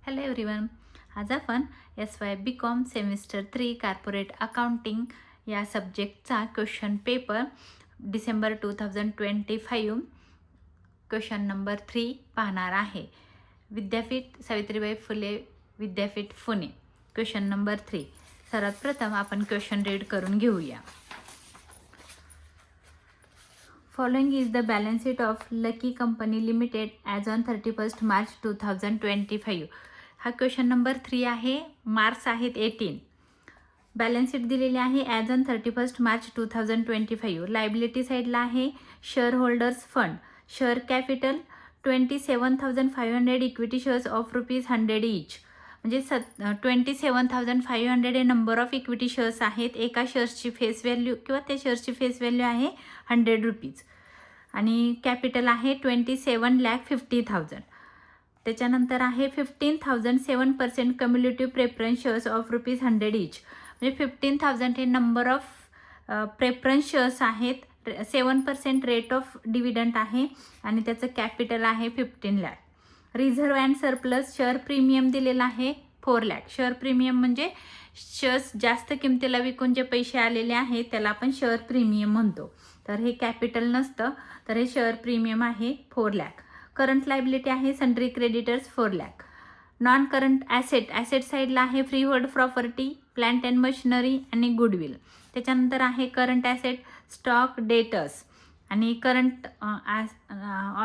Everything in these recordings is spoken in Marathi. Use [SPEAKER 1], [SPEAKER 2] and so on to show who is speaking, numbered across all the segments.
[SPEAKER 1] Hello everyone. आज आपण SY BCom semester 3 corporate accounting या सब्जेक्टचा question paper December 2025 question number 3 पाहणार आहे. विद्यापीठ सावित्रीबाई फुले विद्यापीठ पुणे. Question number 3. सर्वात प्रथम आपण क्वेश्चन रीड करून घेऊया. Following is the balance sheet of Lucky Company Limited as on 31st March 2025. हा क्वेश्चन नंबर 3 आहे. मार्क्स आहेत 18. बॅलन्स शीट दिलेली आहे as on 31st March 2025. Liability साईडला आहे share holders fund, share capital 27,500 equity shares of ₹100 इच. म्हणजे 27,500 हे नंबर ऑफ इक्विटी शेअर्स आहेत. एका शेअर्सची फेस व्हॅल्यू किंवा त्या शेअर्सची फेस व्हॅल्यू आहे ₹100 आणि कॅपिटल आहे 27,50,000. त्याच्यानंतर आहे 15,000 7% कम्युलेटिव्ह प्रेफरन्स शेअर्स ऑफ ₹100 इच. म्हणजे 15,000 हे नंबर ऑफ प्रेफरन्स शेअर्स आहेत. 7% रेट ऑफ डिव्हिडंड आहे आणि त्याचं कॅपिटल आहे 15 lakh. Reserve and surplus share premium दिलेला आहे 4 लाख. शेअर प्रीमियम म्हणजे शेअर्स जास्त किमतीला विकून जे पैसे आलेले आहेत त्याला आपण शेअर प्रीमियम म्हणतो. तर हे कॅपिटल नसतं, तर हे शेअर प्रीमियम आहे 4 लाख. करंट लायबिलिटी आहे sundry creditors 4 lakh. Non current asset साईडला आहे free hold property, plant and machinery आणि गुडविल. त्याच्यानंतर आहे करंट ॲसेट स्टॉक डेटर्स आणि current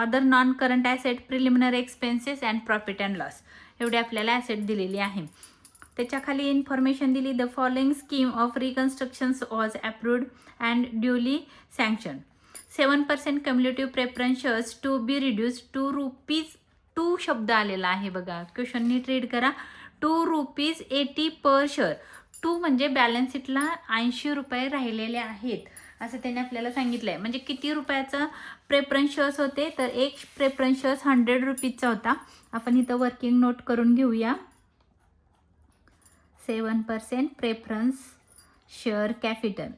[SPEAKER 1] other non current asset preliminary expenses and profit and loss. एवढी आपल्याला ॲसेट दिलेली आहे. त्याच्याखाली इन्फॉर्मेशन दिली. The following schemes of reconstructions was approved and duly sanction. 7% cumulative preference shares to be reduce ₹2 शब्द आलेला आहे बघा. क्वेश्चन नीट रीड करा. ₹2.80 पर शेअर. 2 म्हणजे बॅलन्स शीटला ₹80 राहिलेले आहेत असं त्याने आपल्याला सांगितलं आहे. म्हणजे किती रुपयाचं प्रेफरन्स शेअर्स होते, तर एक प्रेफरन्स शेअर्स ₹100चा होता. आपण इथं वर्किंग नोट करून घेऊया. 7% प्रेफरन्स शेअर कॅपिटल.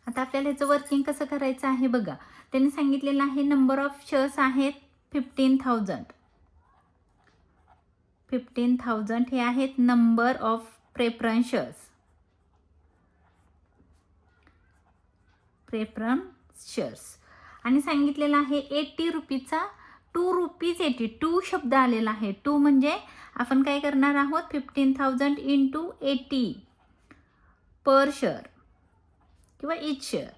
[SPEAKER 1] आता आपल्याला ह्याचं वर्किंग कसं करायचं आहे बघा. त्यांनी सांगितलेलं आहे नंबर ऑफ शेअर्स आहेत 15,000. 15,000 हे आहेत नंबर ऑफ प्रेफरन्स शेअर्स आणि सांगितलेलं आहे ₹80चा ₹2.80 शब्द आलेला आहे. 2 म्हणजे आपण काय करणार आहोत 15,000 × 80 पर शेअर किंवा इच शेअर.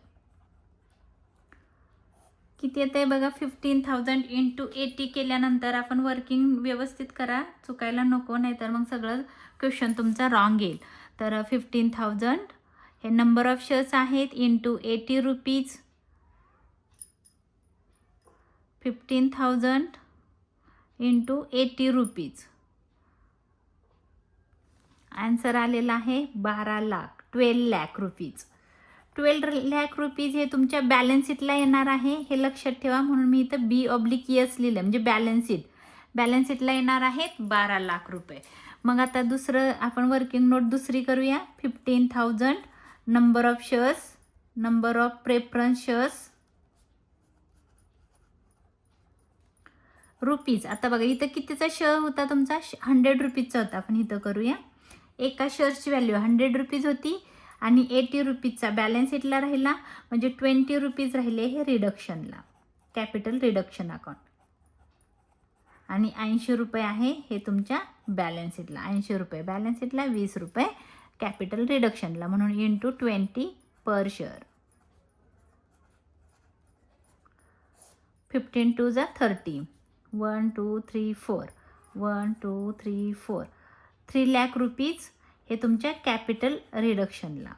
[SPEAKER 1] किती येत आहे बघा 15,000 × 80 केल्यानंतर आपण वर्किंग व्यवस्थित करा, चुकायला नको, नाहीतर मग सगळं क्वेश्चन तुमचा रॉंग येईल. तर 15,000 हे नंबर ऑफ शेअर्स आहेत × ₹80. 15,000 × ₹80. आन्सर आलेला आहे 12 लाख, 12 लाख रुपीज. 12 लाख रुपीज हे तुमच्या बॅलन्स शीटला येणार आहे, हे लक्षात ठेवा. म्हणून मी इथं B/S लिहिलं. म्हणजे बॅलन्स शीटला येणार आहेत 12 लाख रुपये. मग आता दुसरं आपण वर्किंग नोट दुसरी करूया. 15,000 number of shares, number of preference shares rupees. आता बघा इथं कितीचा शेअर होता तुमचा ₹100चा होता. आपण इथं करूया. एका शेअर्सची व्हॅल्यू ₹100 होती आणि ₹80चा बॅलन्स शीटला राहिला, म्हणजे ₹20 राहिले हे रिडक्शनला, कॅपिटल रिडक्शन अकाउंट. आणि ₹80 आहे हे तुमच्या बॅलन्स शीटला. ₹80 बॅलन्स शीटला, ₹20 कॅपिटल रिडक्शनला, म्हणून × 20 पर शेअर. 15 2 जा 30. 1 2 3 4. 1 2 3 4. 3 लाख रुपीज हे तुमच्या कॅपिटल रिडक्शनला.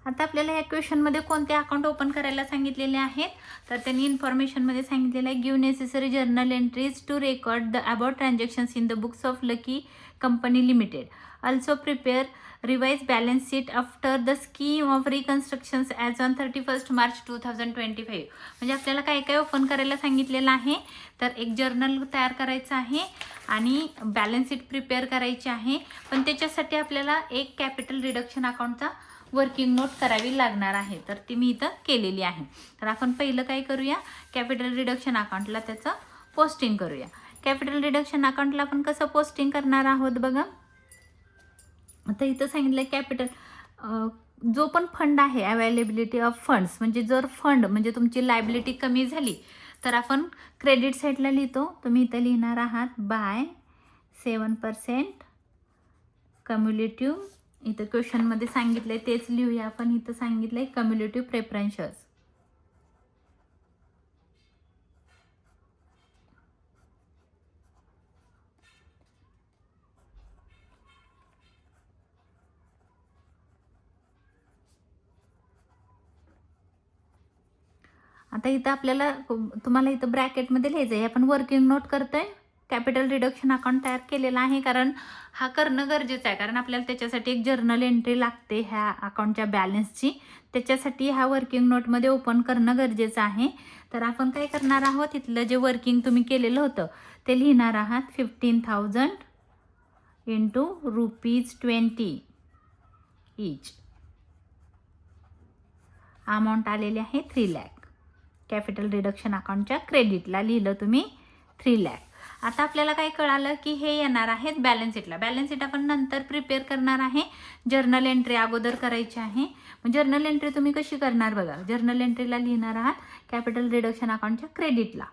[SPEAKER 1] आता आपल्याला या क्वेश्चनमध्ये कोणते अकाउंट ओपन करायला सांगितलेले आहेत, तर त्यांनी इन्फॉर्मेशनमध्ये सांगितलेलं आहे give necessary journal entries to record the about transactions in the books of lucky company limited. Also prepare revise balance sheet after the scheme of reconstructions as on 31st March 2025. म्हणजे आपल्याला काय काय ओपन करायला सांगितलेलं आहे, तर एक जर्नल तयार करायचं आहे आणि बॅलन्स शीट प्रिपेअर करायची आहे. पण त्याच्यासाठी आपल्याला एक कॅपिटल रिडक्शन अकाउंटचा वर्किंग नोट करावी लागणार आहे, तर ती मी इथं केलेली आहे. तर आपण पहिलं काय करूया, कॅपिटल रिडक्शन अकाउंटला त्याचं पोस्टिंग करूया. कॅपिटल रिडक्शन अकाउंटला आपण कसं पोस्टिंग करणार आहोत बघा. आता इथं सांगितलं कॅपिटल जो पण फंड आहे, अवेलेबिलिटी ऑफ फंड्स, म्हणजे जर फंड म्हणजे तुमची लायबिलिटी कमी झाली तर आपण क्रेडिट साईडला लिहितो. तुम्ही इथं लिहिणार आहात बाय 7% कम्युलेटिव्ह. इथं क्वेश्चनमध्ये सांगितलं आहे तेच लिहूया आपण. इथं सांगितलं आहे कम्युलेटिव्ह प्रेफरन्स शेअर्स. आता इथं आपल्याला तुम्हाला इथं ब्रॅकेटमध्ये लिहायचं आहे. आपण वर्किंग नोट करतोय, कॅपिटल रिडक्शन अकाउंट तयार केलेला आहे, कारण हा करणं गरजेचं आहे, कारण आपल्याला त्याच्यासाठी एक जर्नल एंट्री लागते ह्या अकाउंटच्या बॅलन्सची. त्याच्यासाठी हा वर्किंग नोटमध्ये ओपन करणं गरजेचं आहे. तर आपण काय करणार आहोत, इथलं जे वर्किंग तुम्ही केलेलं होतं ते लिहिणार आहात. 15,000 इंटू ₹20 ईच. अमाऊंट आलेली आहे 3 लाख. कॅपिटल रिडक्शन अकाउंटच्या क्रेडिटला लिहिलं तुम्ही 3 लाख. आता आपल्याला काय कळालं की हे येणार आहेत बॅलन्स शीटला. बॅलन्स शीट आपण नंतर प्रिपेअर करणार आहे, जर्नल एंट्री अगोदर करायची आहे. जर्नल एंट्री तुम्ही कशी करणार बघा. जर्नल एंट्रीला लिहिणार आहात कॅपिटल रिडक्शन अकाउंटच्या क्रेडिटला,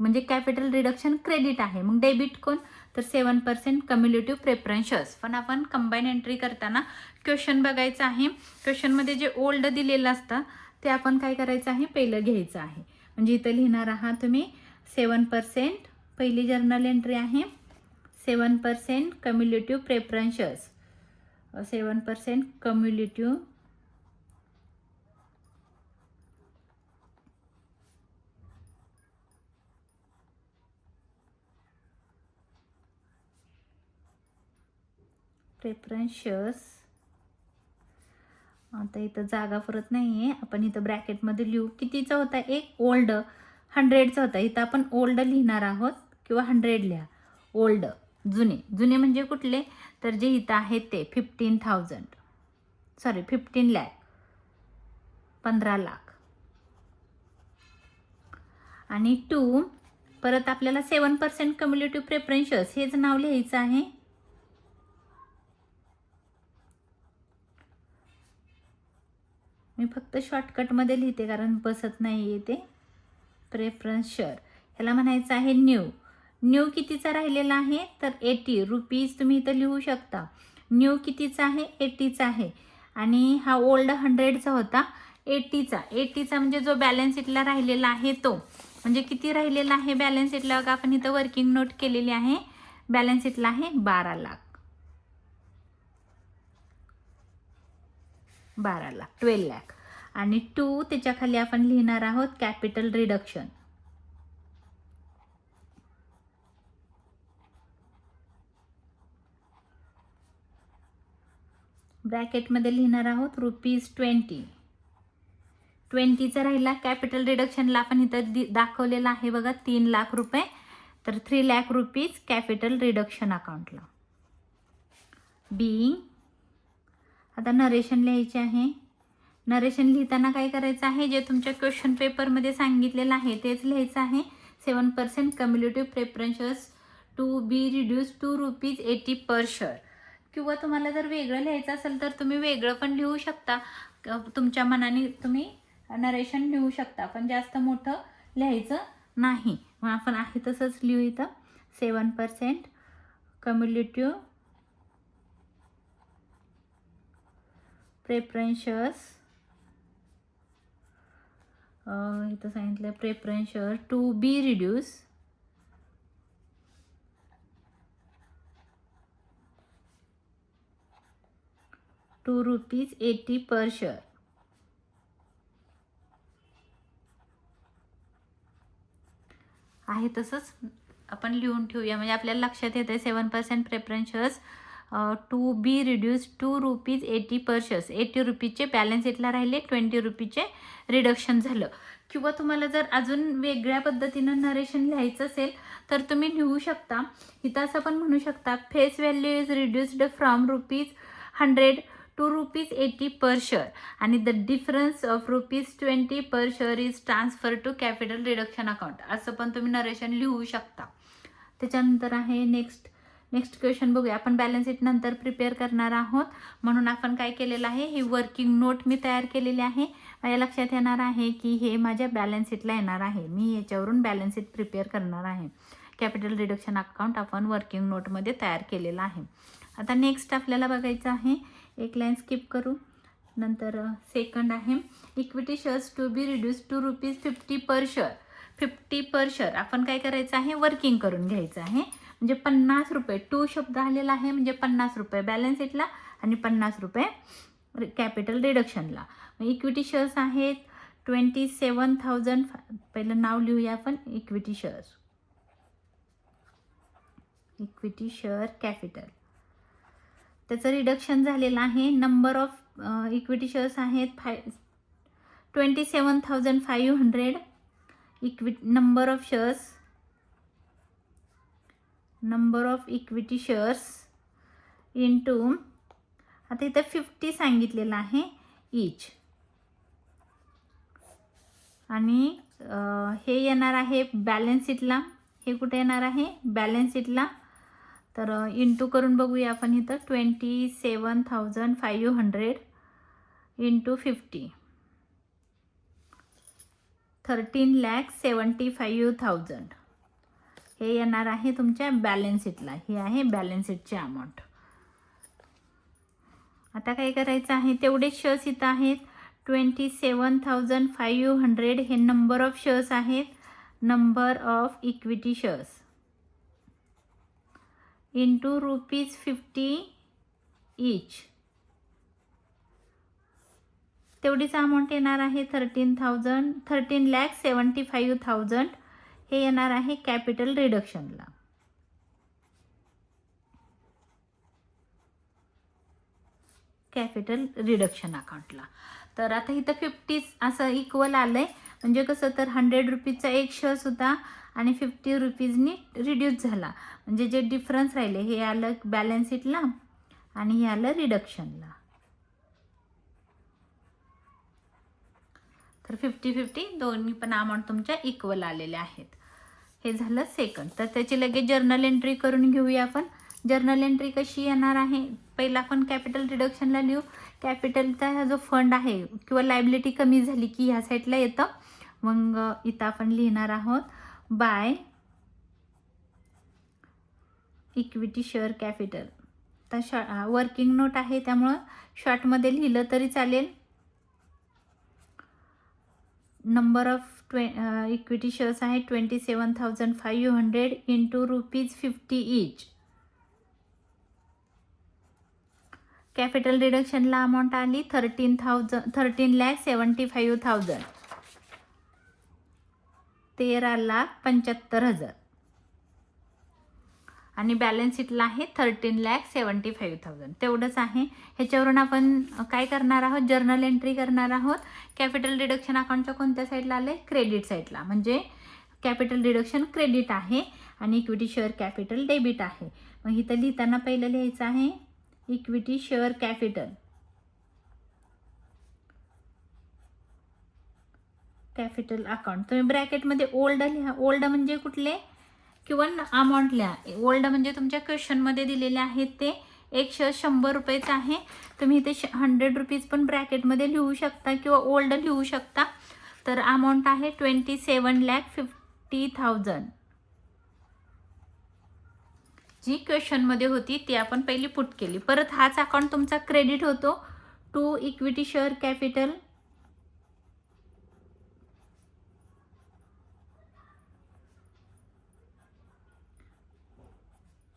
[SPEAKER 1] म्हणजे कॅपिटल रिडक्शन क्रेडिट आहे. मग डेबिट कोण, तर 7% कम्युलेटिव्ह प्रेफरन्स शेअर्स. पण आपण कंबाईन एंट्री करताना क्वेश्चन बघायचं आहे. क्वेश्चनमध्ये जे ओल्ड दिलेलं असतं ते आपण काय करायचं आहे, पहिलं घ्यायचं आहे. म्हणजे इथं लिहिणार आहात तुम्ही 7%. पहिली जर्नल एंट्री आहे 7% cumulative preference shares. 7% cumulative preference shares. आता इथं जागा पुरत नाही आहे, आपण इथं ब्रॅकेटमध्ये लिहू. कितीचा होता, एक ओल्ड 100चा होता. इथं आपण ओल्ड लिहिणार आहोत किंवा 100 लिहा. ओल्ड जुने. जुने म्हणजे कुठले, तर जे इथं आहेत ते 15 लाख, 15 लाख. आणि 2 परत आपल्याला 7% कम्युलेटिव्ह प्रेफरन्स शेअर्स हेच नाव लिहायचं आहे. मी फक्त शॉर्टकटमध्ये लिहिते कारण बसत नाही आहे ते. प्रेफरन्स शेअर ह्याला म्हणायचं आहे न्यू. न्यू कितीचा राहिलेला आहे, तर 80 रुपीज. तुम्ही इथं लिहू शकता. न्यू कितीचा आहे, 80चा आहे. आणि हा ओल्ड 100चा होता, 80चा म्हणजे जो बॅलन्स शीटला राहिलेला आहे तो. म्हणजे किती राहिलेला आहे बॅलन्स शीटला बघा. आपण इथं वर्किंग नोट केलेली आहे. बॅलन्स शीटला आहे 12 लाख. 12 लाख, 12 लाख. आणि 2 त्याच्या खाली आपण लिहिणार आहोत कॅपिटल रिडक्शन. ब्रॅकेटमध्ये लिहिणार आहोत ₹20. 20चा राहिला. कॅपिटल रिडक्शनला आपण इथं दाखवलेला आहे बघा 3 लाख रुपये. तर 3 लाख रुपीज कॅपिटल रिडक्शन अकाउंटला. बी. आता नरेशन लिहायचे आहे. नरेशन लिहिताना काय करायचं आहे, जे तुमच्या क्वेश्चन पेपरमध्ये सांगितलेलं आहे तेच लिहायचं आहे. 7% cumulative preference shares to be reduce ₹2.80 per share. किंवा तुम्हाला जर वेगळं लिहायचं असेल तर तुम्ही वेगळं पण लिहू शकता. तुमच्या मनाने तुम्ही नरेशन लिहू शकता, पण जास्त मोठं लिहायचं नाही. मग आपण आहे तसंच लिहू इथं 7% कम्युलेटिव्ह प्रेफरन्स शेअर्स. इथं सांगितलं preference share to be reduce ₹2.80 per share. आहे तसंच आपण लिहून ठेवूया, म्हणजे आपल्याला लक्षात येतं 7% preference shares to be reduce ₹2.80 per shares. 80 रुपीचे बॅलन्स शीटला राहिले, 20 रुपीचे रिडक्शन झालं. किंवा तुम्हाला जर अजून वेगळ्या पद्धतीनं नरेशन लिहायचं असेल तर तुम्ही लिहू शकता. इथं असं पण म्हणू शकता face value is reduced from ₹100 ₹2.80 per share आणि the difference of ₹20 per share is transfer to capital reduction account, असं पण तुम्ही नरेशन लिहू शकता. त्याच्यानंतर आहे नेक्स्ट क्वेश्चन बघूया. आपण बॅलन्स शीट नंतर प्रिपेअर करणार आहोत, म्हणून आपण काय केलेलं आहे, ही वर्किंग नोट मी तयार केलेली आहे. माझ्या लक्षात येणार आहे की हे माझ्या बॅलन्स शीटला येणार आहे. मी याच्यावरून बॅलन्स शीट प्रिपेअर करणार आहे. कॅपिटल रिडक्शन अकाउंट आपण वर्किंग नोटमध्ये तयार केलेलं आहे. आता नेक्स्ट आपल्याला बघायचं आहे, एक लाईन स्किप करू. नंतर सेकंड आहे equity shares to be reduce to ₹50 per share. 50 per share आपण काय करायचं आहे, वर्किंग करून घ्यायचं आहे. म्हणजे ₹50, टू शब्द आलेला आहे म्हणजे ₹50 बॅलन्स शीटला आणि ₹50 कॅपिटल रिडक्शनला. इक्विटी शेअर्स आहेत 27,000. पहिलं नाव लिहूया आपण, इक्विटी शेअर कॅपिटल. त्याचं रिडक्शन झालेलं आहे. नंबर ऑफ इक्विटी शेअर्स आहेत 27,500. Number of equity shares into, आता इथं 50 सांगितलेलं आहे ईच, आणि हे येणार आहे बॅलन्स शीटला. हे कुठे येणार आहे, बॅलन्स शीटला. तर इंटू करून बघूया आपण इथं 27,500 इंटू 50, 13,75,000 हे येणार आहे तुमच्या बॅलन्स शीटला. हे आहे बॅलन्स शीटची अमाऊंट. आता काय करायचं आहे, तेवढेच शेअर्स इथं आहेत 27,500. हे नंबर ऑफ शेअर्स आहेत, number of equity shares into ₹50 each. तेवढीच अमाऊंट येणार आहे 13,75,000. हे येणार आहे कॅपिटल रिडक्शनला. कॅपिटल रिडक्शन अकाउंटला. तर आता इथं 50 असं इक्वल आलं आहे, म्हणजे कसं तर ₹100चा एक शेअर्स होता आणि ₹50नी रिड्यूस झाला. म्हणजे जे डिफरन्स राहिले हे आलं बॅलन्स शीटला आणि हे आलं रिडक्शनला. तर 50-50 दोन्ही पण अमाऊंट तुमच्या इक्वल आलेल्या आहेत. हे झालं सेकंड. तर त्याची लगेच जर्नल एंट्री करून घेऊया आपण. जर्नल एंट्री कशी येणार आहे, पहिला आपण कॅपिटल रिडक्शनला लिहू. कॅपिटलचा हा जो फंड आहे किंवा लायबिलिटी कमी झाली की ह्या साईडला येतं. मग इथं आपण लिहिणार आहोत बाय इक्विटी शेअर कॅपिटल. तर वर्किंग नोट आहे त्यामुळं शॉर्टमध्ये लिहिलं तरी चालेल. नंबर ऑफ इक्विटी शेअर्स आहे 27,500 इंटू ₹50 ईच. कॅपिटल रिडक्शनला अमाऊंट आली 13,75,000, 13,75,000 आणि बॅलन्स शीटला आहे 13,75,000. तेवढंच आहे. ह्याच्यावरून आपण काय करणार आहोत, जर्नल एंट्री करणार आहोत. कॅपिटल रिडक्शन अकाउंटच्या कोणत्या साईडला आलं आहे, क्रेडिट साईडला. म्हणजे कॅपिटल रिडक्शन क्रेडिट आहे आणि इक्विटी शेअर कॅपिटल डेबिट आहे. मग इथं लिहिताना पहिलं लिहायचं आहे इक्विटी शेअर कॅपिटल अकाउंट. तुम्ही ब्रॅकेटमध्ये ओल्ड लिहा. ओल्ड म्हणजे कुठले किंवा अमाऊंट लिहा. ओल्ड म्हणजे तुमच्या क्वेश्चनमध्ये दिलेले आहेत ते. एक शेअर ₹100 आहे. तुम्ही इथे ₹100 पण ब्रॅकेटमध्ये लिहू शकता किंवा ओल्ड लिहू शकता. तर अमाऊंट आहे 27,50,000 जी क्वेश्चनमध्ये होती ती आपण पहिली पुट केली. परत हाच अकाउंट तुमचा क्रेडिट होतो to equity share capital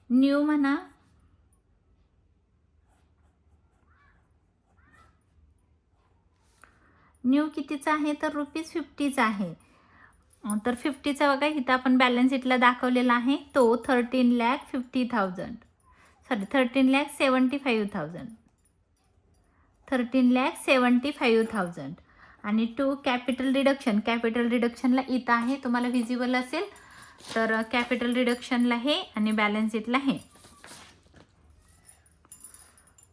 [SPEAKER 1] new म्हणा. न्यू कितीचा आहे तर ₹50 आहे. तर 50चा बघा इथं आपण बॅलन्स शीटला दाखवलेला आहे तो 13,50,000 सॉरी 13,75,000 आणि टू कॅपिटल रिडक्शनला इथं आहे, तुम्हाला व्हिजिबल असेल. तर कॅपिटल रिडक्शनला हे आणि बॅलन्स शीटला हे.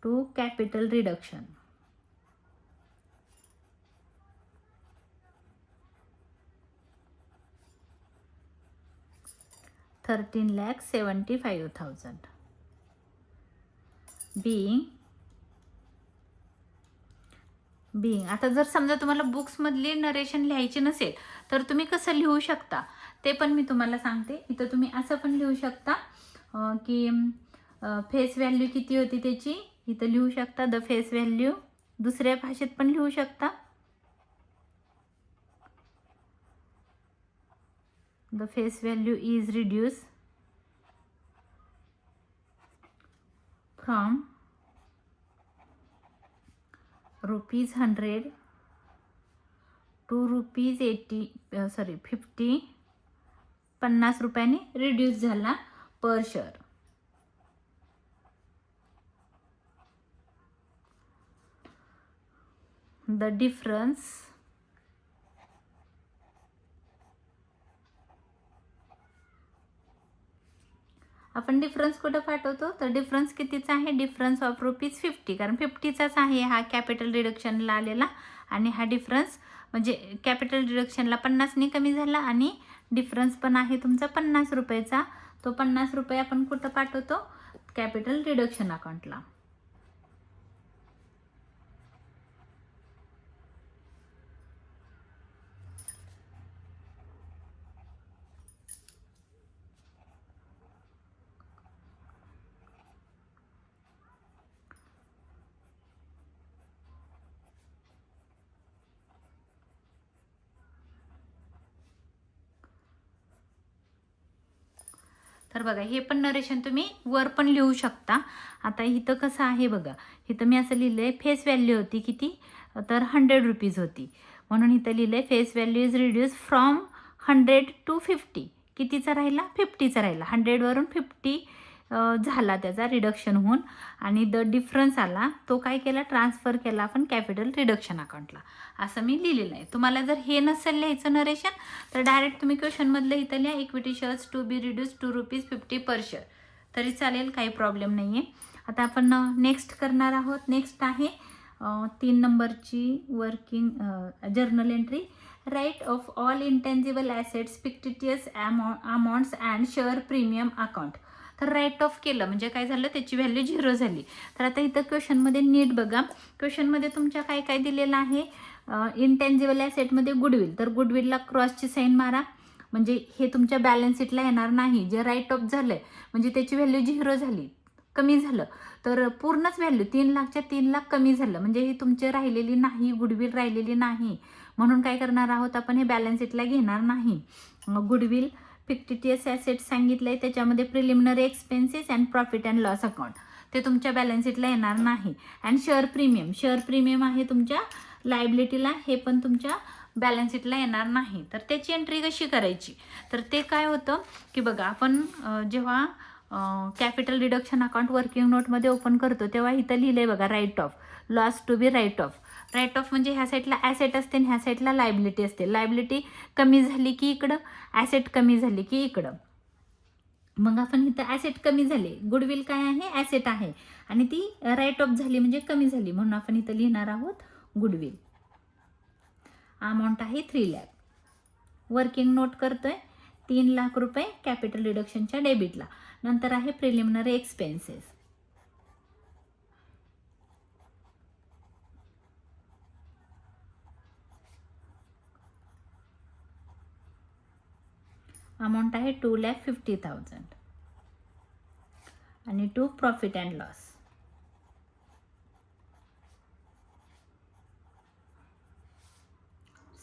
[SPEAKER 1] To capital reduction. $13,75,000 being आता जर समजा तुम्हाला बुक्समधली नरेशन लिहायची नसेल तर तुम्ही कसं लिहू शकता ते पण मी तुम्हाला सांगते. इथं तुम्ही असं पण लिहू शकता की फेस व्हॅल्यू किती होती त्याची, इथं लिहू शकता द फेस व्हॅल्यू. दुसऱ्या भाषेत पण लिहू शकता the face value is reduce from ₹100 to ₹50 50 रुपयांनी रिड्यूस झाला पर शेअर. द डिफरन्स आपण डिफरन्स कुठं पाठवतो तर डिफरन्स कितीचा आहे, डिफरन्स ऑफ ₹50 कारण 50चाच आहे हा कॅपिटल रिडक्शनला आलेला. आणि हा डिफरन्स म्हणजे कॅपिटल रिडक्शनला 50ने कमी झाला आणि डिफरन्स पण आहे तुमचा ₹50चा. तो ₹50 आपण कुठं पाठवतो कॅपिटल रिडक्शन अकाउंटला. तर बघा हे पण नरेशन तुम्ही वर पण लिहू शकता. आता इथं कसं आहे बघा, इथं मी असं लिहिलंय फेस व्हॅल्यू होती किती तर ₹100 होती म्हणून इथं लिहिलंय face value is reduce from 100 to 50. कितीचा राहिला 50चा राहिला. 100 वरून 50 झाला त्याचा रिडक्शन होऊन आणि द डिफरन्स आला तो काय केला ट्रान्सफर केला आपण कॅपिटल रिडक्शन अकाउंटला. असं मी लिहिलेलं आहे. तुम्हाला जर हे नसेल लिहायचं नरेशन तर डायरेक्ट तुम्ही क्वेश्चनमधलं इथं लिहा equity shares to be reduce ₹2.50 per share तरी चालेल, काही प्रॉब्लेम नाही आहे. आता आपण नेक्स्ट करणार आहोत. नेक्स्ट आहे 3 नंबरची working journal entry. Write off all intangible assets fictitious amounts and share premium account. तर राईट ऑफ केलं म्हणजे काय झालं त्याची व्हॅल्यू 0 झाली. तर आता इथं क्वेश्चनमध्ये नीट बघा, क्वेश्चनमध्ये तुमच्या काय काय दिलेलं आहे. इंटेंजिबल ॲसेटमध्ये गुडविल, तर गुडविलला क्रॉसची साईन मारा म्हणजे हे तुमच्या बॅलन्स शीटला येणार नाही. जे राईट ऑफ झालंय म्हणजे त्याची व्हॅल्यू 0 झाली, कमी झालं तर पूर्णच व्हॅल्यू 3,00,000च्या 3,00,000 कमी झालं म्हणजे ही तुमची राहिलेली नाही, गुडविल राहिलेली नाही. म्हणून काय करणार आहोत आपण हे बॅलन्स शीटला घेणार नाही. गुडविल फिक्टिटियस ॲसेट सांगितलंय त्याच्यामध्ये preliminary expenses and profit and loss account ते तुमच्या बॅलन्स शीटला येणार नाही. अँड शेअर प्रीमियम आहे तुमच्या लायबिलिटीला, हे पण तुमच्या बॅलन्स शीटला येणार नाही. तर त्याची एंट्री कशी करायची तर ते काय होतं की बघा आपण जेव्हा कॅपिटल रिडक्शन अकाउंट वर्किंग नोटमध्ये ओपन करतो तेव्हा इथं लिहिलंय बघा write off loss to be write off. Write off म्हणजे ह्या साईडला ॲसेट असते आणि ह्या साईडला लायबिलिटी असते. लायबिलिटी कमी झाली की इकडं, ॲसेट कमी झाली की इकडं. मग आपण इथं ॲसेट कमी झाले, गुडविल काय आहे ॲसेट आहे आणि ती राईट ऑफ झाली म्हणजे कमी झाली म्हणून आपण इथं लिहिणार आहोत गुडविल. अमाऊंट आहे 3,00,000. वर्किंग नोट करतोय ₹3,00,000 कॅपिटल रिडक्शनच्या डेबिटला. नंतर आहे प्रिलिमिनरी एक्सपेन्सेस. अमाऊंट आहे $2,50,000 आणि टू प्रॉफिट अँड लॉस.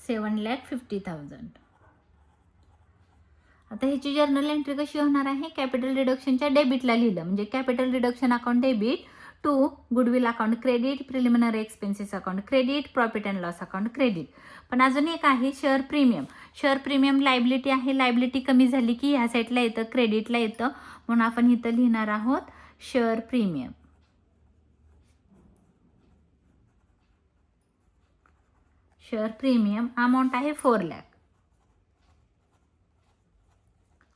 [SPEAKER 1] $7,50,000. आता ह्याची जर्नल एंट्री कशी होणार आहे, कॅपिटल रिडक्शनच्या डेबिटला लिहिलं म्हणजे capital reduction account debit to goodwill account credit, preliminary expenses account credit, profit and loss account credit. पण अजून एक आहे share premium. Share premium liability आहे, लायबिलिटी कमी झाली की ह्या साईडला येतं क्रेडिटला येतं म्हणून आपण इथं लिहिणार आहोत share premium. Share premium amount आहे 4,00,000.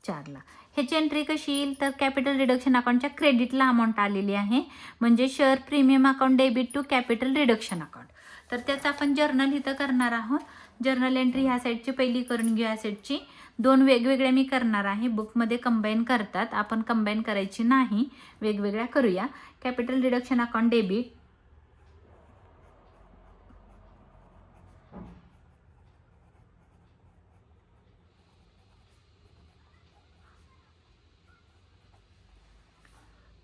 [SPEAKER 1] 4 लाख. ह्याची एंट्री कशी येईल तर कॅपिटल रिडक्शन अकाउंटच्या क्रेडिटला अमाऊंट आलेली आहे, म्हणजे share premium account debit to capital reduction account. तर त्याचं आपण जर्नल इथं करणार आहोत. जर्नल एंट्री ह्या साईडची पहिली करून घेऊ. ह्या साईडची 2 वेगवेगळ्या मी करणार आहे. बुकमध्ये कंबाईन करतात, आपण कंबाईन करायची नाही, वेगवेगळ्या करूया. Capital reduction account debit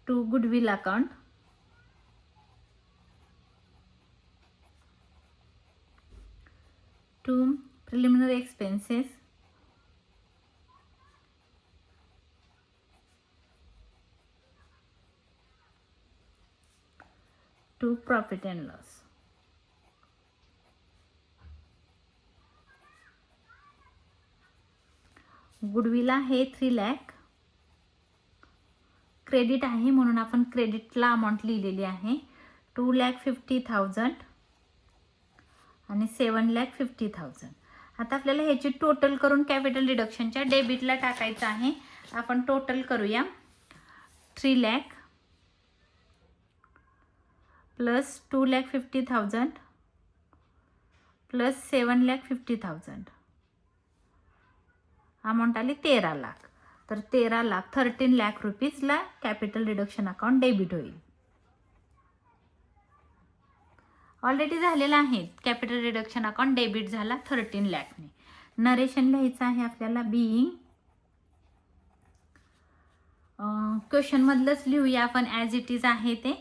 [SPEAKER 1] to goodwill account to preliminary expenses to profit and loss. Goodwill आहे 3 लाख, क्रेडिट आहे म्हणून आपण क्रेडिटला अमाऊंट लिहिलेली आहे 2,50,000 आणि 7,50,000. आता आपल्याला ह्याची टोटल करून कॅपिटल रिडक्शनच्या डेबिटला टाकायचं आहे. आपण टोटल करूया. 3 लाख प्लस 2,50,000 प्लस 7,50,000 अमाऊंट आली 13 लाख. तर 13 लाख 13 लाख रुपीजला कॅपिटल रिडक्शन अकाउंट डेबिट होईल. ऑलरेडी झालेला आहे. कॅपिटल रिडक्शन अकाउंट डेबिट झाला 13 लाखने. नरेशन लिहायचं आहे आपल्याला. बीइंग क्वेश्चनमधलंच लिहूया आपण ॲज इट इज आहे ते.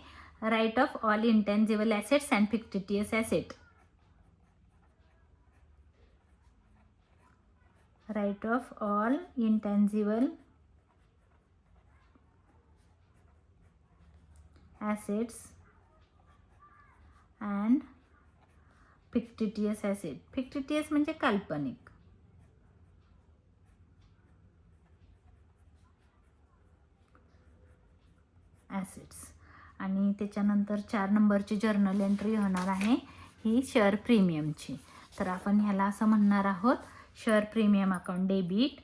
[SPEAKER 1] Write off all intangible assets and fictitious asset. Write off all intangible assets and fictitious asset. Fictitious म्हणजे काल्पनिक. ॲसेट्स. आणि त्याच्यानंतर 4 नंबरची जर्नल एंट्री होणार आहे ही शेअर प्रीमियमची. तर आपण ह्याला असं म्हणणार आहोत, share premium account debit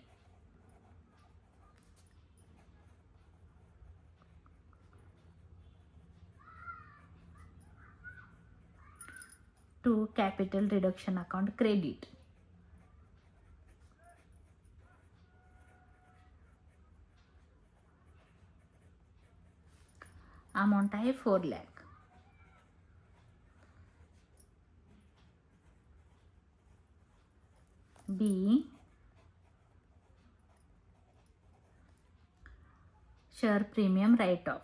[SPEAKER 1] to capital reduction account credit. Amount आहे 4 lakh. B share premium write off.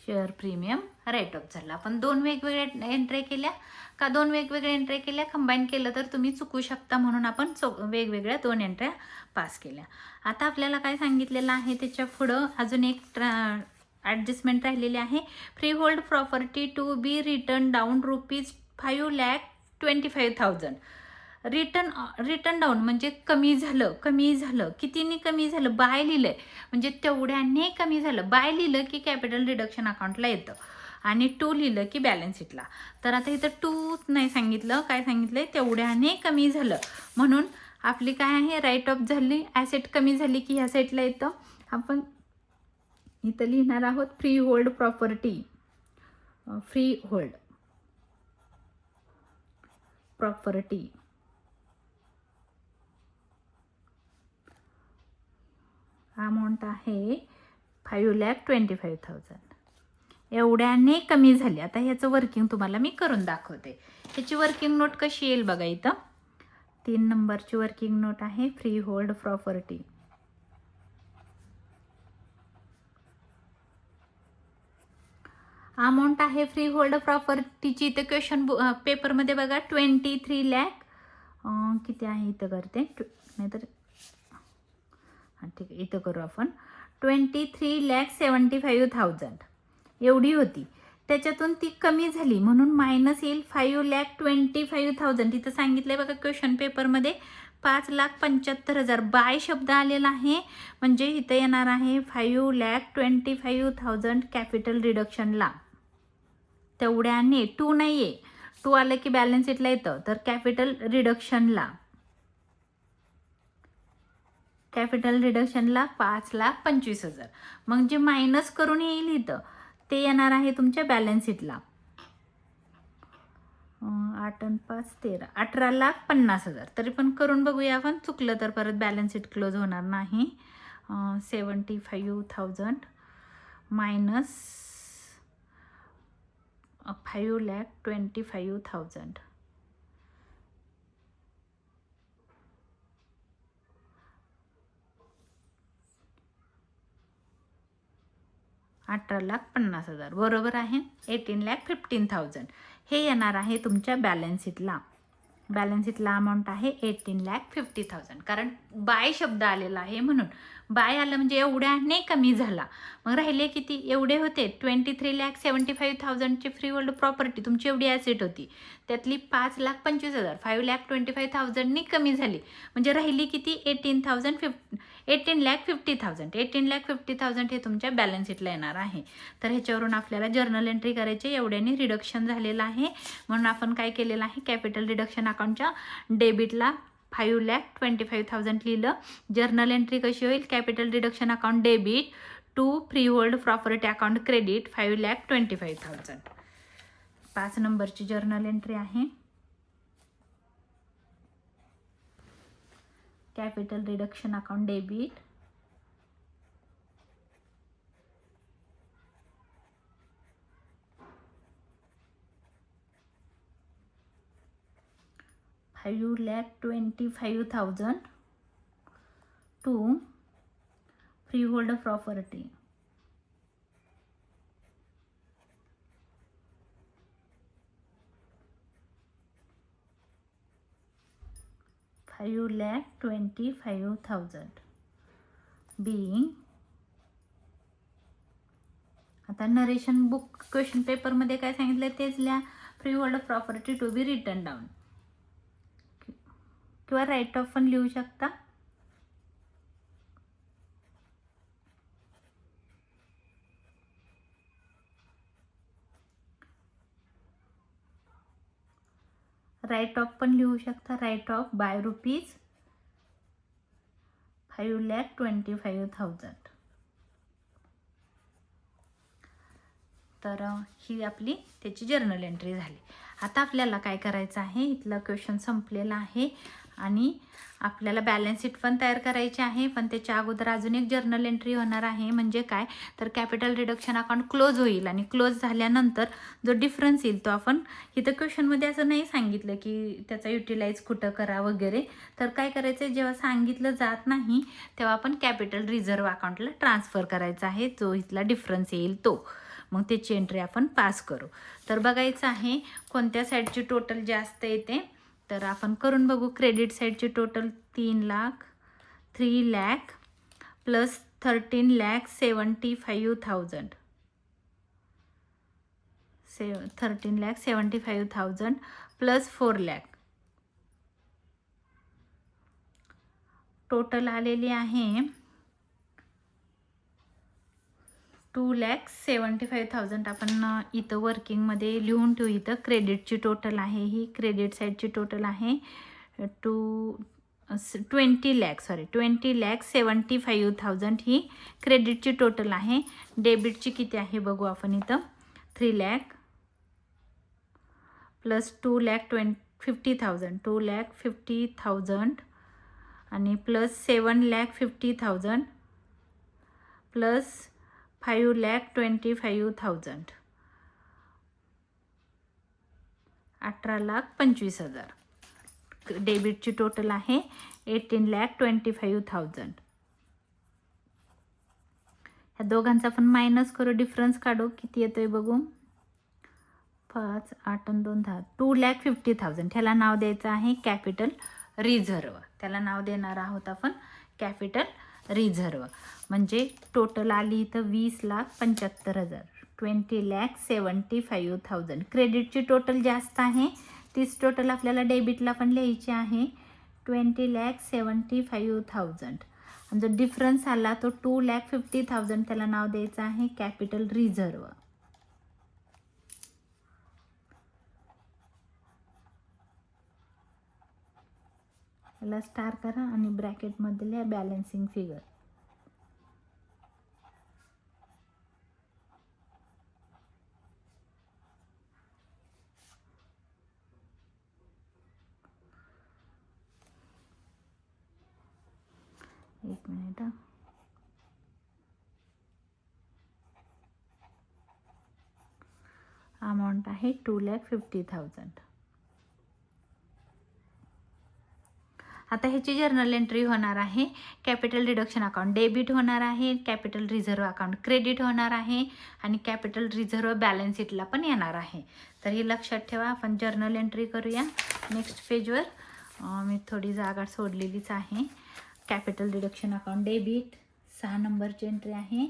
[SPEAKER 1] Share premium write off झाला. आपण 2 वेगवेगळ्या एंट्री केल्या का 2 वेगवेगळ्या एंट्री केल्या कंबाईन केलं तर तुम्ही चुकू शकता, म्हणून आपण वेगवेगळ्या 2 एंट्र्या पास केल्या. आता आपल्याला काय सांगितलेलं आहे त्याच्या पुढं अजून एक ॲडजस्टमेंट राहिलेली आहे. Free hold property to be written down ₹5,25,000. Written down म्हणजे कमी झालं. कितीने कमी झालं? बाय लिहिलंय म्हणजे तेवढ्याने कमी झालं. बाय लिहिलं की कॅपिटल रिडक्शन अकाउंटला येतं आणि 2 लिहिलं की बॅलन्स शीटला. तर आता इथं 2 नाही सांगितलं, काय सांगितलंय? तेवढ्याने कमी झालं. म्हणून आपली काय आहे? राईट ऑफ झाली. ॲसेट कमी झाली की ह्या साईडला येतं. आपण इथं लिहिणार आहोत free hold property. Free hold property amount आहे 5,25,000. एवढ्याने कमी झाली. आता ह्याचं वर्किंग तुम्हाला मी करून दाखवते. ह्याची वर्किंग नोट कशी येईल बघा. इथं 3 नंबरची वर्किंग नोट आहे फ्री होल्ड प्रॉपर्टी. अमाऊंट आहे फ्री होल्ड प्रॉपर्टीची. इथं क्वेश्चन पेपरमध्ये बघा 23 लाख किती आहे इथं करते, नाहीतर हां ठीक आहे इथं करू आपण. 23,75,000 एवढी होती. त्याच्यातून ती कमी झाली म्हणून मायनस येईल 5,25,000. तिथं सांगितलंय बघा क्वेश्चन पेपरमध्ये 5,75,000. बाय शब्द आलेला आहे म्हणजे इथं येणार आहे 5,25,000 कॅपिटल रिडक्शनला. तेवढ्याने 2 नाही आहे, 2 आलं की बॅलन्स शीटला येतं. तर कॅपिटल रिडक्शनला 5,25,000. मग जे मायनस करून येईल इथं ते येणार आहे तुमच्या बॅलन्स शीटला. 8 आणि 5 13, 18,50,000. तरी पण करून बघूया आपण, चुकलं तर परत बॅलन्स शीट क्लोज होणार नाही. 75,000 मायनस 5,25,000. 18,50,000 बरोबर आहे. 18,15,000 हे येणार आहे तुमच्या बॅलन्स शीटला. बॅलन्स शीटला अमाऊंट आहे 18,50,000. कारण बाय शब्द आलेला आहे म्हणून. बाय आलं म्हणजे एवढ्याने कमी झाला. मग राहिले किती? एवढे होते 23,75,000ची फ्री होल्ड प्रॉपर्टी तुमची एवढी ॲसेट होती. त्यातली 5,25,000 5,25,000नी कमी झाली. म्हणजे राहिली किती? 18,50,000. 18,50,000 हे तुमच्या बॅलन्स शीटला येणार आहे. तर ह्याच्यावरून आपल्याला जर्नल एंट्री करायचे. एवढ्याने रिडक्शन झालेलं आहे म्हणून आपण काय केलेलं आहे, कॅपिटल रिडक्शन अकाउंटच्या डेबिटला 5,25,000 लिहिलं. जर्नल एंट्री कशी होईल? Capital reduction account debit to free hold property account credit 5,25,000. 5 नंबरची जर्नल एंट्री आहे. Capital reduction account debit 5,25,000 to free hold property 5,25,000 being. आता नरेशन बुक क्वेश्चन पेपरमध्ये काय सांगितलं तेच लिहा. Free hold property to be written down किंवा राईट ऑफ पण लिहू शकता. राईट ऑफ पण लिहू शकता. Write off by rupees 5,25,000. तर ही आपली त्याची जर्नल एंट्री झाली. आता आपल्याला काय करायचं आहे, इथलं क्वेश्चन संपलेला आहे आणि आपल्याला बॅलन्स शीट पण तयार करायची आहे. पण त्याच्या अगोदर अजून एक जर्नल एंट्री होणार आहे. म्हणजे काय तर कॅपिटल रिडक्शन अकाउंट क्लोज होईल आणि क्लोज झाल्यानंतर जो डिफरन्स येईल तो आपण इथं क्वेश्चनमध्ये असं नाही सांगितलं की त्याचा युटिलाइज कुठं करा वगैरे. तर काय करायचं, जेव्हा सांगितलं जात नाही तेव्हा आपण कॅपिटल रिझर्व्ह अकाउंटला ट्रान्सफर करायचा आहे. जो इथला डिफरन्स येईल तो, मग त्याची एंट्री आपण पास करू. तर बघायचं आहे कोणत्या साईडची टोटल जास्त येते. तर आपण करून बघू. क्रेडिट साईडची total 3 lakh 3 lakh plus 13,75,000 13,75,000 plus 4 lakh total आलेली आहे 2,75,000. आपण इथं वर्किंगमध्ये लिहून ठेवू. इथं क्रेडिटची टोटल आहे, ही क्रेडिट साईडची टोटल आहे 20,75,000 ही क्रेडिटची टोटल आहे. डेबिटची किती आहे बघू आपण. इथं 3 लाख प्लस 2,50,000 आणि प्लस 7,50,000 प्लस 5,25,000 18,25,000. डेबिटची टोटल आहे 18,25,000. ह्या दोघांचा पण मायनस करू, डिफरन्स काढू. किती येतोय बघू. 5 8 आणि 2 10 2,50,000. ह्याला नाव द्यायचं आहे कॅपिटल रिझर्व्ह. त्याला नाव देणार आहोत आपण कॅपिटल रिझर्व्ह. म्हणजे टोटल आली इथं 20,75,000 20,75,000. क्रेडिटची टोटल जास्त आहे, तीच टोटल आपल्याला डेबिटला पण लिहायची आहे 20,75,000 आणि जो डिफरन्स आला तो 2,50,000, त्याला नाव द्यायचं आहे कॅपिटल रिझर्व. याला स्टार करा आणि ब्रॅकेटमध्ये लिहा बॅलन्सिंग फिगर. एक मिनिट. अमाऊंट आहे 2,50,000. आता ह्याची जर्नल एंट्री होणार आहे. कॅपिटल रिडक्शन अकाउंट डेबिट होणार आहे, कॅपिटल रिझर्व्ह अकाउंट क्रेडिट होणार आहे आणि कॅपिटल रिझर्व्ह बॅलन्स शीटला पण येणार आहे. तर हे लक्षात ठेवा. आपण जर्नल एंट्री करूया. नेक्स्ट पेजवर मी थोडी जागा सोडलेलीच आहे. कॅपिटल रिडक्शन अकाउंट डेबिट 6 नंबरची एंट्री आहे.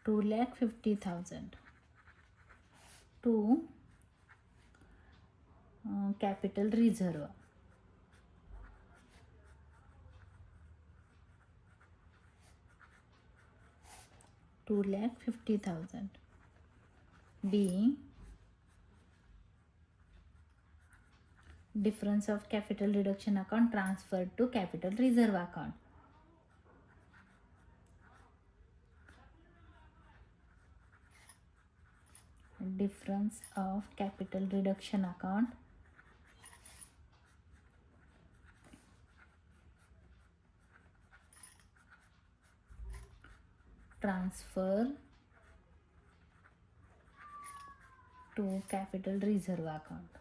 [SPEAKER 1] $2,50,000 to capital reserve. $2,50,000 being difference of capital reduction account transferred to capital reserve account. Difference of capital reduction account transfer to capital reserve account.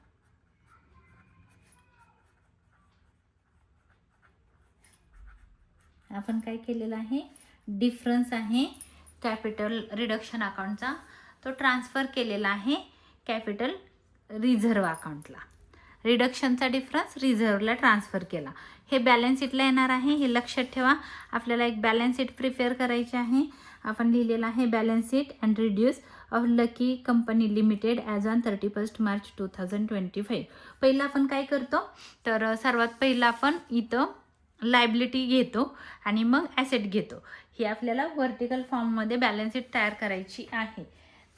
[SPEAKER 1] आपण काय केलेलं आहे, डिफरन्स आहे कॅपिटल रिडक्शन अकाउंटचा, तो ट्रान्सफर केलेला आहे कॅपिटल रिझर्व्ह अकाउंटला. रिडक्शनचा डिफरन्स रिझर्व्हला ट्रान्सफर केला. हे बॅलन्स शीटला येणार आहे, हे लक्षात ठेवा. आपल्याला एक बॅलन्स शीट प्रिपेअर करायची आहे. आपण लिहिलेलं आहे balance sheet and reduce of lucky company limited as on 31 March 2025. पहिलं आपण काय करतो, तर सर्वात पहिलं आपण इथं लायबिलिटी घेतो आणि मग ॲसेट घेतो. ही आपल्याला व्हर्टिकल फॉर्ममध्ये बॅलन्स शीट तयार करायची आहे.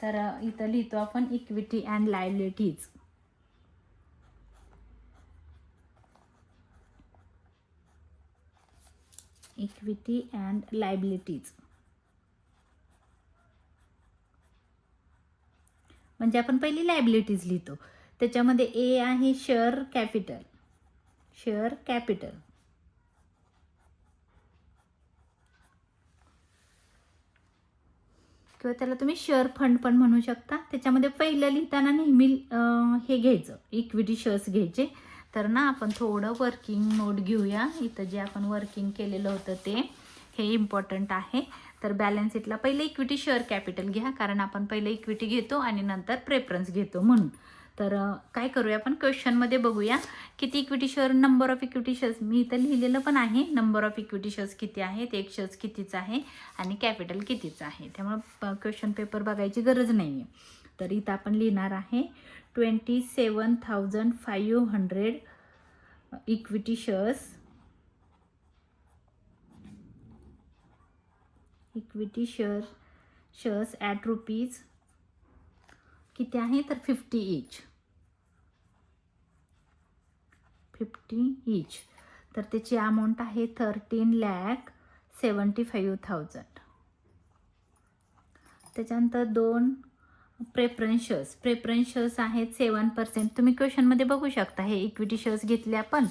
[SPEAKER 1] तर इथं लिहितो आपण equity and liabilities. Equity and liabilities म्हणजे आपण पहिली लायबिलिटीज लिहितो. त्याच्यामध्ये ए आहे शेअर कॅपिटल. शेअर कॅपिटल किंवा त्याला तुम्ही शेअर फंड पण म्हणू शकता. त्याच्यामध्ये पहिलं लिहिताना नेहमी हे घ्यायचं, इक्विटी शेअर्स घ्यायचे. तर ना आपण थोडं वर्किंग नोट घेऊया. इथं जे आपण वर्किंग केलेलं होतं ते हे इम्पॉर्टंट आहे. तर बॅलन्स शीटला पहिलं इक्विटी शेअर कॅपिटल घ्या, कारण आपण पहिलं इक्विटी घेतो आणि नंतर प्रेफरन्स घेतो म्हणून. तर काय करूया आपण, क्वेश्चनमध्ये बघूया किती equity share, number of equity shares मी इथं लिहिलेलं पण आहे. नंबर ऑफ इक्विटी शेअर्स किती आहेत, एक शेअर्स कितीचं आहे आणि कॅपिटल कितीचं आहे. त्यामुळे क्वेश्चन पेपर बघायची गरज नाही आहे. तर इथं आपण लिहिणार आहे 27,500 equity shares. Equity shares at rupees किती आहे, तर 50 ईच. 50 ईच. तर त्याची अमाऊंट आहे 13,75,000. त्याच्यानंतर 2 प्रेफरन्स शेअर्स. प्रेफरन्स शेअर्स आहेत 7%. तुम्ही क्वेश्चनमध्ये बघू शकता. हे इक्विटी शेअर्स घेतले आपण,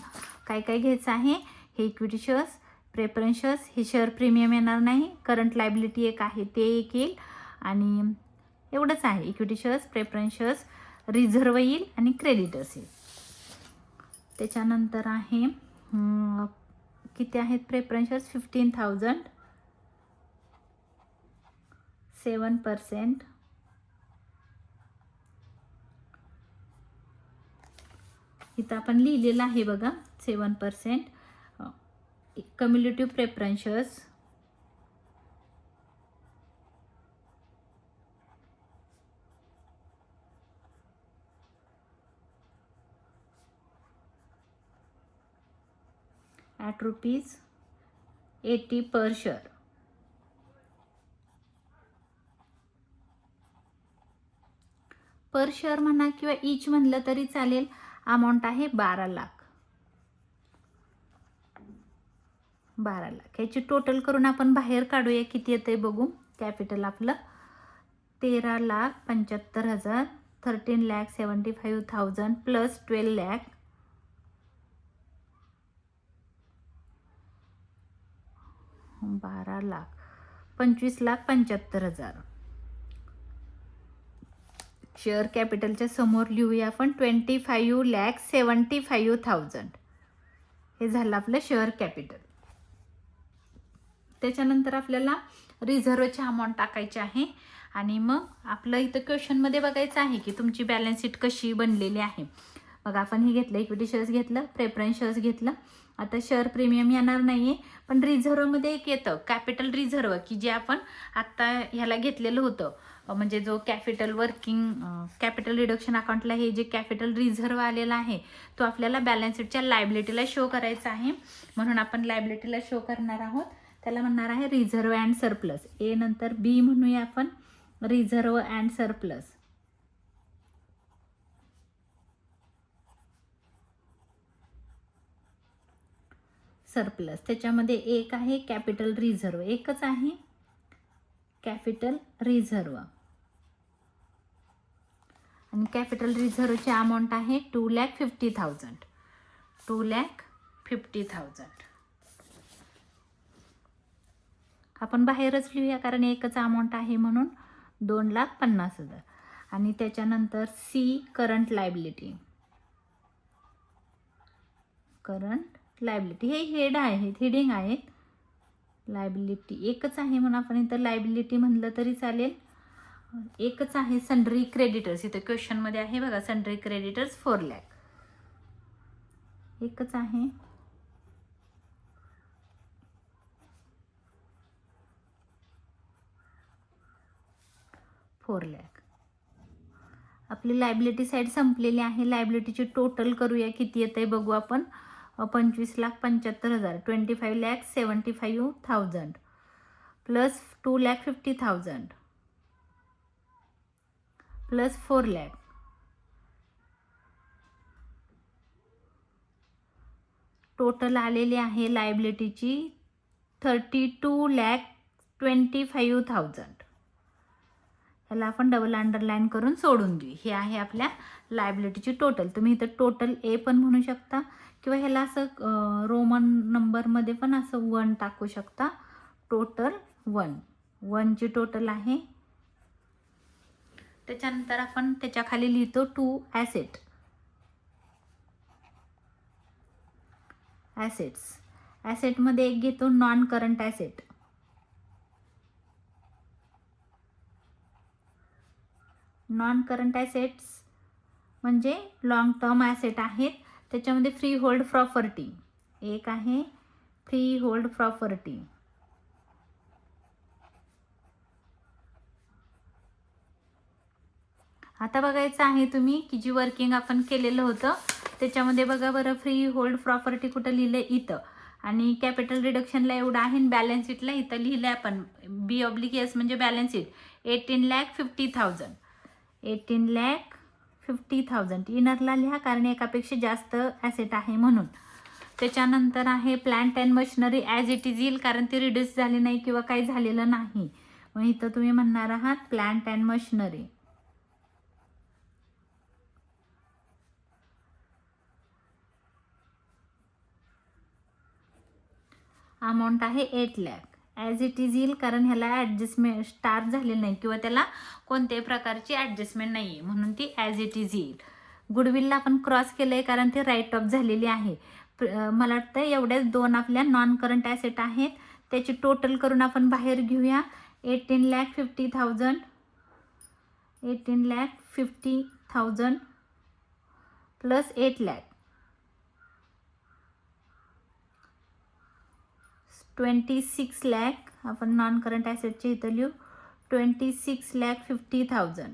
[SPEAKER 1] काय काय घ्यायचं आहे, हे इक्विटी शेअर्स, प्रेफरन्स शेअर्स. हे शेअर प्रीमियम येणार नाही. करंट लायबिलिटी एक आहे ते एक येईल आणि एवढंच आहे. Equity shares, preference shares, reserve येईल आणि क्रेडिटर्स येईल. त्याच्यानंतर आहे किती आहेत प्रेफरन्स शेअर्स, 15,000. 7%. इथं आपण लिहिलेलं आहे बघा 7%. Cumulative preference shares at ₹80 per share. Per share म्हणा किंवा इच म्हणलं तरी चालेल. अमाऊंट आहे 12 लाख. 12 लाख याची टोटल करून आपण बाहेर काढूया किती येते बघू. कॅपिटल आपलं 13,75,000, 13,75,000 प्लस 12 लाख, 12 लाख, 25,75,000. शेअर कॅपिटलच्या समोर लिहूया आपण 25,75,000. हे झालं आपलं शेअर कॅपिटल. त्याच्यानंतर आपल्याला रिझर्वची अमाऊंट टाकायची आहे आणि मग आपलं इथं क्वेश्चनमध्ये बघायचं आहे की तुमची बॅलन्स शीट कशी बनलेली आहे. मग आपण हे घेतलं, इक्विटी शेअर्स घेतलं, प्रेफरन्स शेअर्स घेतलं. आता शेअर प्रीमियम येणार नाही आहे, पण रिझर्वमध्ये एक येतं कॅपिटल रिझर्व, की जे आपण आत्ता ह्याला घेतलेलं होतं. म्हणजे जो कॅपिटल कॅपिटल रिडक्शन अकाउंटला हे जे कॅपिटल रिझर्व आलेला आहे तो आपल्याला बॅलन्स शीटच्या लायबिलिटीला शो करायचा आहे. म्हणून आपण लायबिलिटीला शो करणार आहोत. त्याला म्हणणार आहे रिझर्व अँड सरप्लस. ए नंतर बी म्हणूया आपण, रिझर्व अँड सरप्लस. सरप्लस त्याच्यामध्ये एक आहे कॅपिटल रिझर्व, एकच आहे कॅपिटल रिझर्व. आणि कॅपिटल रिझर्वची अमाऊंट आहे 2,50,000. 2,50,000 आपण बाहेरच लिहूया कारण एकच अमाऊंट आहे म्हणून 2,50,000. आणि त्याच्यानंतर C current liability. Current liability हे हेड आहेत, हेडिंग आहेत. लायबिलिटी एकच आहे म्हणून आपण इथं लायबिलिटी म्हणलं तरी चालेल. एकच आहे सन्ड्री क्रेडिटर्स. इथं क्वेश्चनमध्ये आहे बघा, सन्ड्री क्रेडिटर्स 4 लाख. एकच आहे. $4 लाख. आपली लायबिलिटी साईड संपलेली आहे. लायबिलिटीची टोटल करूया किती येते बघू आपण. 25,75,000, 25,75,000 प्लस 2,50,000 प्लस 4 लाख, टोटल आलेली आहे लायबिलिटीची 32,25,000. ह्याला आपण डबल अंडरलाईन करून सोडून देऊ. हे आहे आपल्या लायबिलिटीची टोटल. तुम्ही इथं टोटल ए पण म्हणू शकता किंवा ह्याला असं रोमन नंबरमध्ये पण असं 1 टाकू शकता. टोटल 1 ची टोटल आहे. त्याच्यानंतर आपण त्याच्या खाली लिहितो 2 ॲसेट. ॲसेटमध्ये एक घेतो non current asset. Non current assets म्हणजे लॉंग टर्म ॲसेट आहेत. त्याच्यामध्ये फ्री होल्ड प्रॉपर्टी एक आहे. फ्री होल्ड प्रॉपर्टी आता बघायचं आहे तुम्ही की जी वर्किंग आपण केलेलं होतं त्याच्यामध्ये बघा बरं, फ्री होल्ड प्रॉपर्टी कुठं लिहिलं इथं. आणि कॅपिटल रिडक्शनला एवढं आहे आणि बॅलन्स शीटला इथं लिहिलं आपण B/S म्हणजे बॅलन्स शीट 18,50,000. 18,50,000 इनरला लिहा कारण एकापेक्षा जास्त ॲसेट आहे म्हणून. त्याच्यानंतर आहे plant and machinery as it is येईल कारण ती रिड्यूस झाली नाही किंवा काही झालेलं नाही. मग इथं तुम्ही म्हणणार आहात प्लांट अँड मशिनरी. अमाऊंट आहे 8 लाख. ॲज इट इज येईल कारण ह्याला ॲडजस्टमेंट स्टार्ट झालेलं नाही किंवा त्याला कोणत्याही प्रकारची ॲडजस्टमेंट नाही आहे म्हणून ती ॲज इट इज येईल. गुडविलला आपण क्रॉस केलं आहे कारण ती राईट ऑफ झालेली आहे. मला वाटतं एवढ्याच 2 आपल्या नॉन करंट ॲसेट आहेत. त्याची टोटल करून आपण बाहेर घेऊया. 18,50,000 18,50,000 प्लस 8 लाख 26 लाख. आपण नॉन करंट ॲसेटचे इथं लिहू 26,50,000.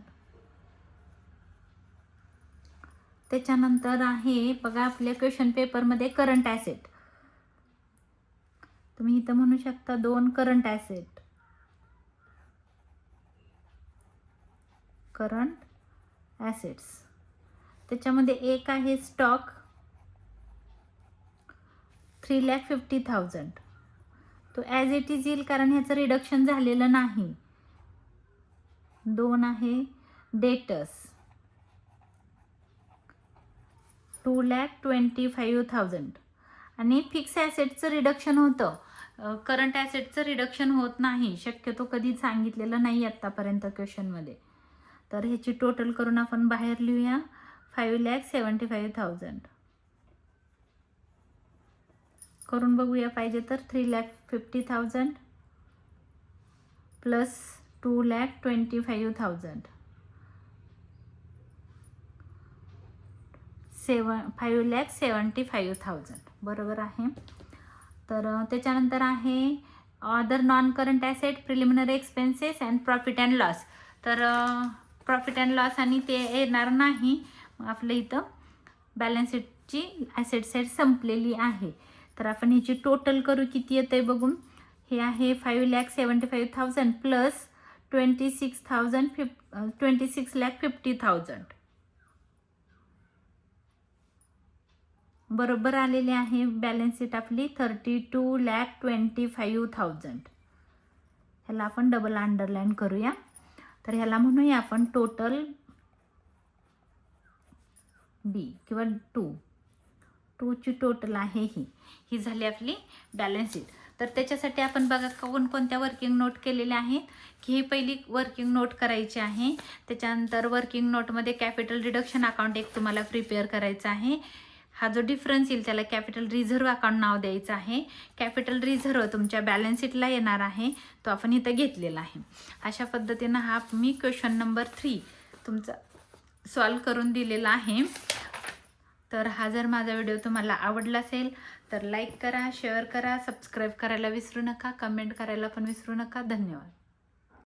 [SPEAKER 1] त्याच्यानंतर आहे बघा आपल्या क्वेश्चन पेपरमध्ये करंट ॲसेट. तुम्ही इथं म्हणू शकता 2 करंट ॲसेट, करंट ॲसेट्स. त्याच्यामध्ये एक आहे स्टॉक 3,50,000. तो ॲज इट इज येईल कारण ह्याचं रिडक्शन झालेलं नाही. 2 आहे डेटर्स 2,25,000. आणि फिक्स ॲसेटचं रिडक्शन होतं, करंट ॲसेटचं रिडक्शन होत नाही, शक्यतो कधी सांगितलेलं नाही आत्तापर्यंत क्वेश्चनमध्ये. तर ह्याची टोटल करून आपण बाहेर लिहूया 5,75,000. करून बघूया पाहिजे तर 3,50,000 प्लस 2,25,000 5,75,000 बरोबर आहे. तर त्याच्यानंतर आहे other non current asset, preliminary expenses and profit and loss. तर प्रॉफिट अँड लॉस आणि ते येणार नाही. आपलं इथं बॅलन्स शीटची ॲसेट साईड संपलेली आहे. तर आपण ह्याची टोटल करू, किती येतं आहे बघून. हे आहे 5,75,000 प्लस 26,50,000 बरोबर आलेली आहे. बॅलन्स शीट आपली 32,25,000. ह्याला आपण डबल अंडरलाईन करूया. तर ह्याला म्हणूया आपण टोटल बी किंवा 2ची टोटल आहे ही झाली आपली बॅलन्स शीट. तर त्याच्यासाठी आपण बघा कोणकोणत्या वर्किंग नोट केलेल्या आहेत, की ही पहिली वर्किंग नोट करायची आहे. त्याच्यानंतर वर्किंग नोटमध्ये कॅपिटल रिडक्शन अकाउंट एक तुम्हाला प्रिपेअर करायचा आहे. हा जो डिफरन्स येईल त्याला कॅपिटल रिझर्व्ह अकाउंट नाव द्यायचं आहे. कॅपिटल रिझर्व्ह तुमच्या बॅलन्स शीटला येणार आहे, तो आपण इथं घेतलेला आहे. अशा पद्धतीनं हा मी क्वेश्चन नंबर 3 तुमचा सॉल्व करून दिलेला आहे. तर हा जर माझा व्हिडिओ तुम्हाला आवडला असेल तर लाईक करा, शेअर करा, सबस्क्राईब करायला विसरू नका, कमेंट करायला पण विसरू नका. धन्यवाद.